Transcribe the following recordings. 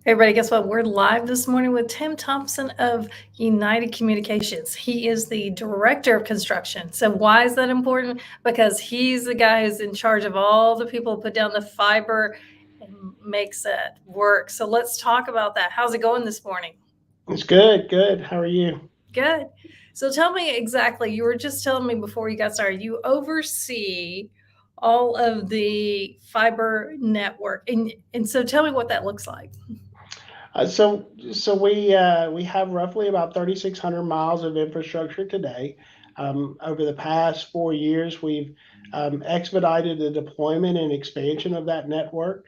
Hey, everybody, guess what? We're live this morning with Tim Thompson of United Communications. He is the director of construction. So, why is that important? Because he's the guy who's in charge of all the people who put down the fiber and makes it work. So, let's talk about that. How's it going this morning? It's good, good. How are you? Good. So, tell me exactly, you were just telling me before you got started, you oversee all of the fiber network. And so, tell me what that looks like. So we have roughly about 3,600 miles of infrastructure today. Over the past 4 years, we've expedited the deployment and expansion of that network.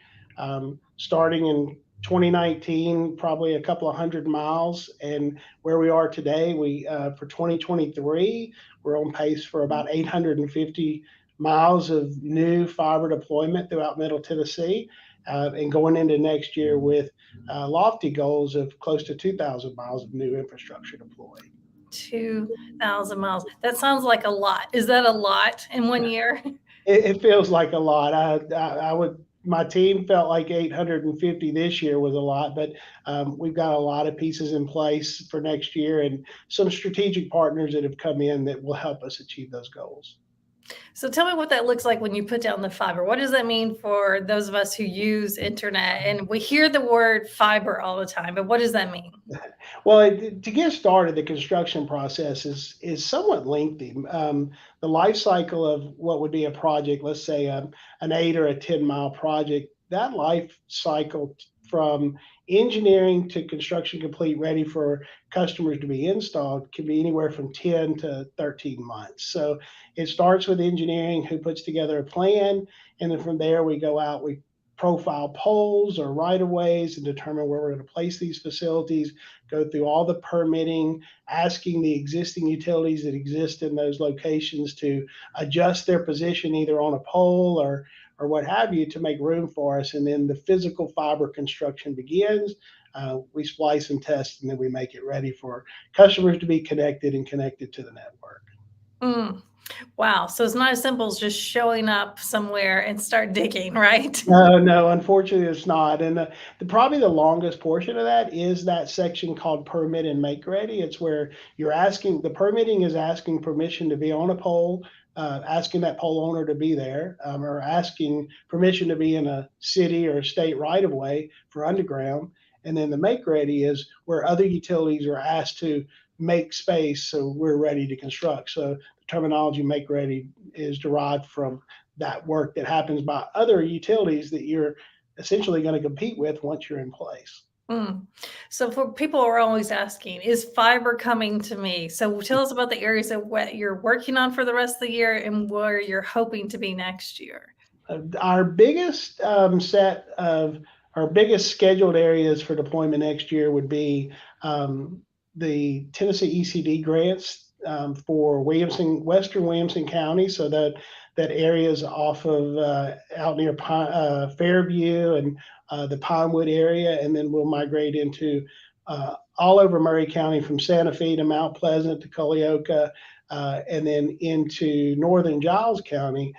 Starting in 2019, probably a couple of hundred miles, and where we are today, we for 2023, we're on pace for about 850 miles of new fiber deployment throughout Middle Tennessee, and going into next year with lofty goals of close to 2,000 miles of new infrastructure deployed. 2,000 miles. That sounds like a lot. Is that a lot in 1 year? It feels like a lot. I would. My team felt like 850 this year was a lot, but we've got a lot of pieces in place for next year and some strategic partners that have come in that will help us achieve those goals. So tell me what that looks like when you put down the fiber. What does that mean for those of us who use internet? And we hear the word fiber all the time, but what does that mean? Well, to get started, the construction process is somewhat lengthy. The life cycle of what would be a project, let's say an 8 or a 10 mile project, that life cycle from engineering to construction complete, ready for customers to be installed, can be anywhere from 10 to 13 months. So it starts with engineering, who puts together a plan, and then from there we go out, we profile poles or right of ways and determine where we're going to place these facilities, go through all the permitting, asking the existing utilities that exist in those locations to adjust their position either on a pole or what have you to make room for us. And then the physical fiber construction begins. We splice and test, and then we make it ready for customers to be connected and connected to the network. Mm. Wow. So it's not as simple as just showing up somewhere and start digging, right? No, no, unfortunately, it's not. And probably the longest portion of that is that section called permit and make ready. It's where the permitting is asking permission to be on a pole, asking that pole owner to be there, or asking permission to be in a city or state right of way for underground. And then the make ready is where other utilities are asked to make space so we're ready to construct. So the terminology make ready is derived from that work that happens by other utilities that you're essentially going to compete with once you're in place. Mm. So for people who are always asking, is fiber coming to me? So tell us about the areas of what you're working on for the rest of the year and where you're hoping to be next year. Our biggest set of our biggest scheduled areas for deployment next year would be the Tennessee ECD grants for Western Williamson County. So that area is off of out near Fairview and the Pinewood area, and then we'll migrate into all over Murray County from Santa Fe to Mount Pleasant to Culleoka, and then into northern Giles County.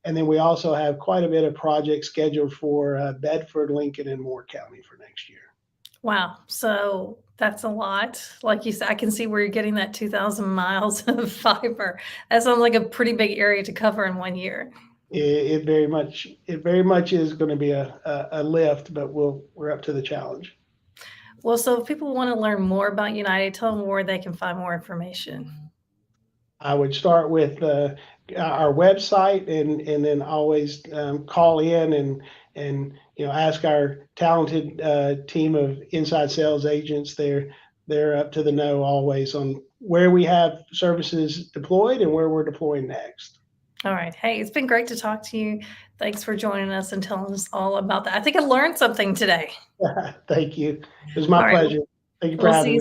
And then we also have quite a bit of projects scheduled for Bedford, Lincoln, and Moore County for next year. Wow. So that's a lot. Like you said, I can see where you're getting that 2,000 miles of fiber. That sounds like a pretty big area to cover in 1 year. It very much is going to be a lift, but we're up to the challenge. Well, so if people want to learn more about United, tell them where they can find more information. I would start with our website, and then always call in and ask our talented team of inside sales agents. They're up to the know always on where we have services deployed and where we're deploying next. All right. Hey, it's been great to talk to you. Thanks for joining us and telling us all about that. I think I learned something today. Thank you. It was my All right. pleasure. Thank you for We'll see having you me.